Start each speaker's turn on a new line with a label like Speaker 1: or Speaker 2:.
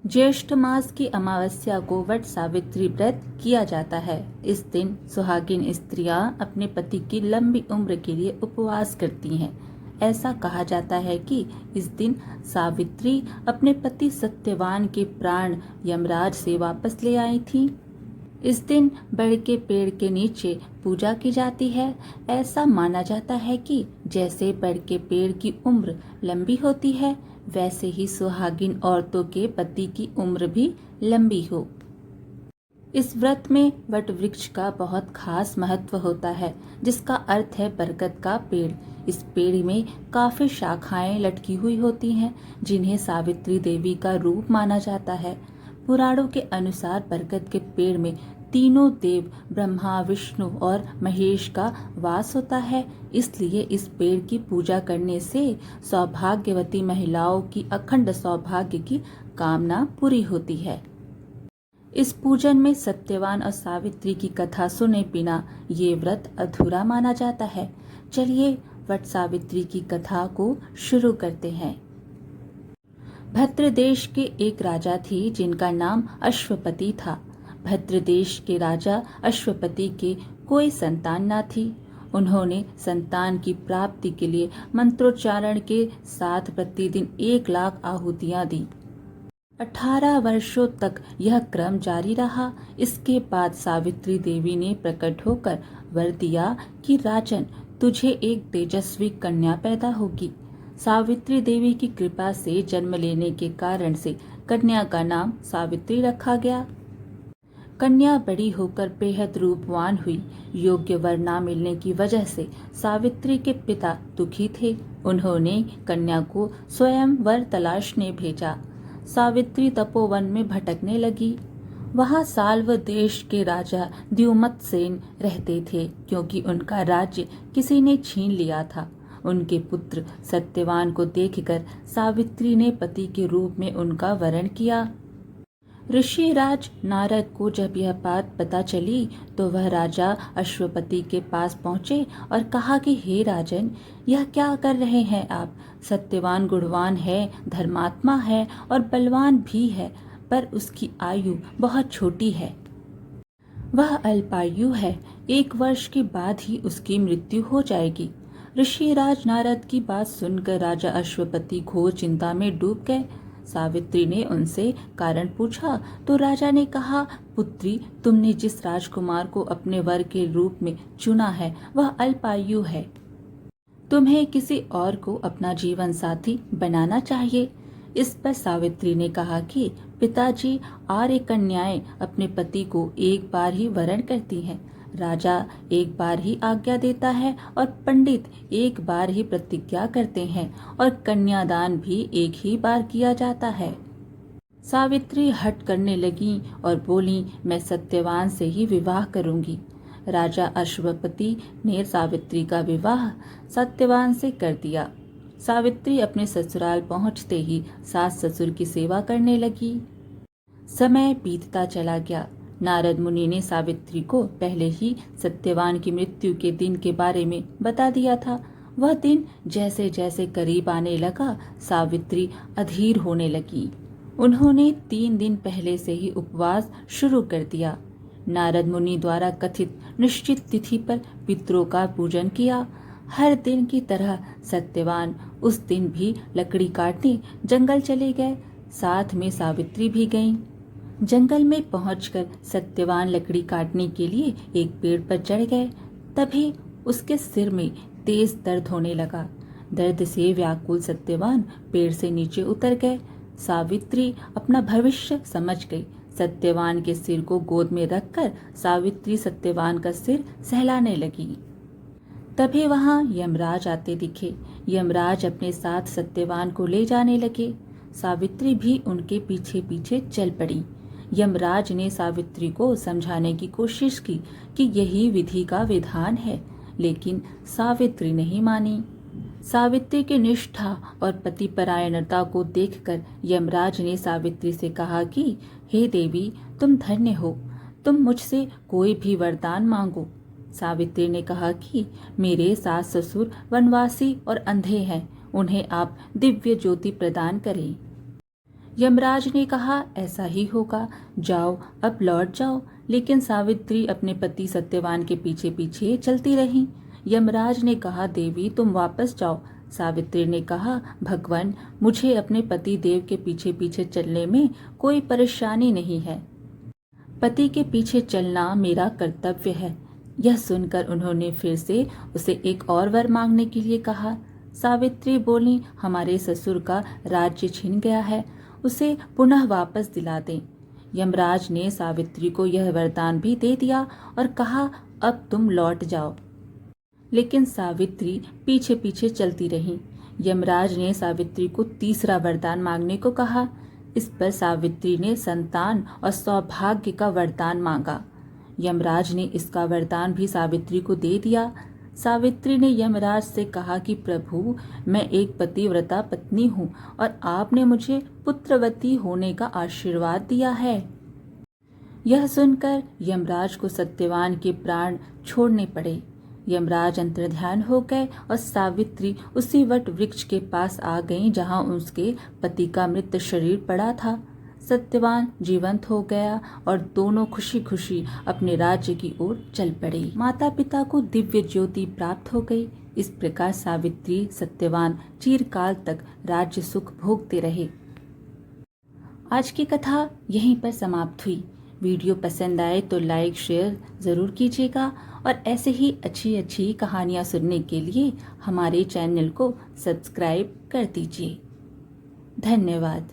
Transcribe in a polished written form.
Speaker 1: ज्येष्ठ मास की अमावस्या को वट सावित्री व्रत किया जाता है। इस दिन सुहागिन स्त्रियां अपने पति की लंबी उम्र के लिए उपवास करती हैं। ऐसा कहा जाता है कि इस दिन सावित्री अपने पति सत्यवान के प्राण यमराज से वापस ले आई थी। इस दिन बड़ के पेड़ के नीचे पूजा की जाती है। ऐसा माना जाता है कि जैसे बड़ के पेड़ की उम्र लंबी होती है, वैसे ही सुहागिन औरतों के पति की उम्र भी लंबी हो। इस व्रत में वट वृक्ष का बहुत खास महत्व होता है, जिसका अर्थ है बरकत का पेड़। इस पेड़ में काफी शाखाएं लटकी हुई होती हैं, जिन्हें सावित्री देवी का रूप माना जाता है। पुराणों के अनुसार बरगद के पेड़ में तीनों देव ब्रह्मा, विष्णु और महेश का वास होता है। इसलिए इस पेड़ की पूजा करने से सौभाग्यवती महिलाओं की अखंड सौभाग्य की कामना पूरी होती है। इस पूजन में सत्यवान और सावित्री की कथा सुने बिना ये व्रत अधूरा माना जाता है। चलिए वट सावित्री की कथा को शुरू करते हैं। भद्र देश के एक राजा थे जिनका नाम अश्वपति था। भद्र देश के राजा अश्वपति के कोई संतान न थी। उन्होंने संतान की प्राप्ति के लिए मंत्रोच्चारण के साथ प्रतिदिन 1,00,000 आहुतियां दी। 18 वर्षों तक यह क्रम जारी रहा। इसके बाद सावित्री देवी ने प्रकट होकर वर दिया कि राजन, तुझे एक तेजस्वी कन्या पैदा होगी। सावित्री देवी की कृपा से जन्म लेने के कारण से कन्या का नाम सावित्री रखा गया। कन्या बड़ी होकर बेहद रूपवान हुई। योग्य वर न मिलने की वजह से सावित्री के पिता दुखी थे। उन्होंने कन्या को स्वयं वर तलाशने भेजा। सावित्री तपोवन में भटकने लगी। वहां साल्व देश के राजा द्युमत्सेन रहते थे, क्योंकि उनका राज्य किसी ने छीन लिया था। उनके पुत्र सत्यवान को देखकर सावित्री ने पति के रूप में उनका वरण किया। ऋषिराज नारद को जब यह बात पता चली तो वह राजा अश्वपति के पास पहुंचे और कहा कि हे राजन, यह क्या कर रहे हैं आप? सत्यवान गुणवान है, धर्मात्मा है और बलवान भी है, पर उसकी आयु बहुत छोटी है। वह अल्पायु है। 1 वर्ष के बाद ही उसकी मृत्यु हो जाएगी। ऋषिराज नारद की बात सुनकर राजा अश्वपति घोर चिंता में डूब गए। सावित्री ने उनसे कारण पूछा तो राजा ने कहा, पुत्री, तुमने जिस राजकुमार को अपने वर के रूप में चुना है वह अल्पायु है। तुम्हें किसी और को अपना जीवन साथी बनाना चाहिए। इस पर सावित्री ने कहा कि पिताजी, आर्य कन्याएं अपने पति को एक बार ही वरण करती हैं। राजा एक बार ही आज्ञा देता है और पंडित एक बार ही प्रतिज्ञा करते हैं और कन्यादान भी एक ही बार किया जाता है। सावित्री हट करने लगी और बोली, मैं सत्यवान से ही विवाह करूंगी। राजा अश्वपति ने सावित्री का विवाह सत्यवान से कर दिया। सावित्री अपने ससुराल पहुंचते ही सास ससुर की सेवा करने लगी। समय बीतता चला गया। नारद मुनि ने सावित्री को पहले ही सत्यवान की मृत्यु के दिन के बारे में बता दिया था। वह दिन जैसे जैसे करीब आने लगा, सावित्री अधीर होने लगी। उन्होंने 3 दिन पहले से ही उपवास शुरू कर दिया। नारद मुनि द्वारा कथित निश्चित तिथि पर पितरों का पूजन किया। हर दिन की तरह सत्यवान उस दिन भी लकड़ी काटने जंगल चले गए। साथ में सावित्री भी गईं। जंगल में पहुंचकर सत्यवान लकड़ी काटने के लिए एक पेड़ पर चढ़ गए। तभी उसके सिर में तेज दर्द होने लगा। दर्द से व्याकुल सत्यवान पेड़ से नीचे उतर गए। सावित्री अपना भविष्य समझ गई। सत्यवान के सिर को गोद में रखकर सावित्री सत्यवान का सिर सहलाने लगी। तभी वहां यमराज आते दिखे। यमराज अपने साथ सत्यवान को ले जाने लगे। सावित्री भी उनके पीछे पीछे चल पड़ी। यमराज ने सावित्री को समझाने की कोशिश की कि यही विधि का विधान है, लेकिन सावित्री नहीं मानी। सावित्री की निष्ठा और पतिपरायणता को देखकर यमराज ने सावित्री से कहा कि हे देवी, तुम धन्य हो, तुम मुझसे कोई भी वरदान मांगो। सावित्री ने कहा कि मेरे सास ससुर वनवासी और अंधे हैं, उन्हें आप दिव्य ज्योति प्रदान करें। यमराज ने कहा, ऐसा ही होगा, जाओ अब लौट जाओ। लेकिन सावित्री अपने पति सत्यवान के पीछे पीछे चलती रही। यमराज ने कहा, देवी तुम वापस जाओ। सावित्री ने कहा, भगवान मुझे अपने पति देव के पीछे पीछे चलने में कोई परेशानी नहीं है। पति के पीछे चलना मेरा कर्तव्य है। यह सुनकर उन्होंने फिर से उसे एक और वर मांगने के लिए कहा। सावित्री बोली, हमारे ससुर का राज्य छिन गया है, उसे पुनः वापस दिला दें। यमराज ने सावित्री को यह वरदान भी दे दिया और कहा, अब तुम लौट जाओ। लेकिन सावित्री पीछे पीछे चलती रही। यमराज ने सावित्री को तीसरा वरदान मांगने को कहा। इस पर सावित्री ने संतान और सौभाग्य का वरदान मांगा। यमराज ने इसका वरदान भी सावित्री को दे दिया। सावित्री ने यमराज से कहा कि प्रभु, मैं एक पतिव्रता पत्नी हूँ और आपने मुझे पुत्रवती होने का आशीर्वाद दिया है। यह सुनकर यमराज को सत्यवान के प्राण छोड़ने पड़े। यमराज अंतर्ध्यान हो गए और सावित्री उसी वट वृक्ष के पास आ गईं जहां उसके पति का मृत शरीर पड़ा था। सत्यवान जीवंत हो गया और दोनों खुशी खुशी अपने राज्य की ओर चल पड़े। माता पिता को दिव्य ज्योति प्राप्त हो गई। इस प्रकार सावित्री सत्यवान चिरकाल तक राज्य सुख भोगते रहे। आज की कथा यहीं पर समाप्त हुई। वीडियो पसंद आए तो लाइक शेयर ज़रूर कीजिएगा और ऐसे ही अच्छी अच्छी कहानियाँ सुनने के लिए हमारे चैनल को सब्सक्राइब कर दीजिए। धन्यवाद।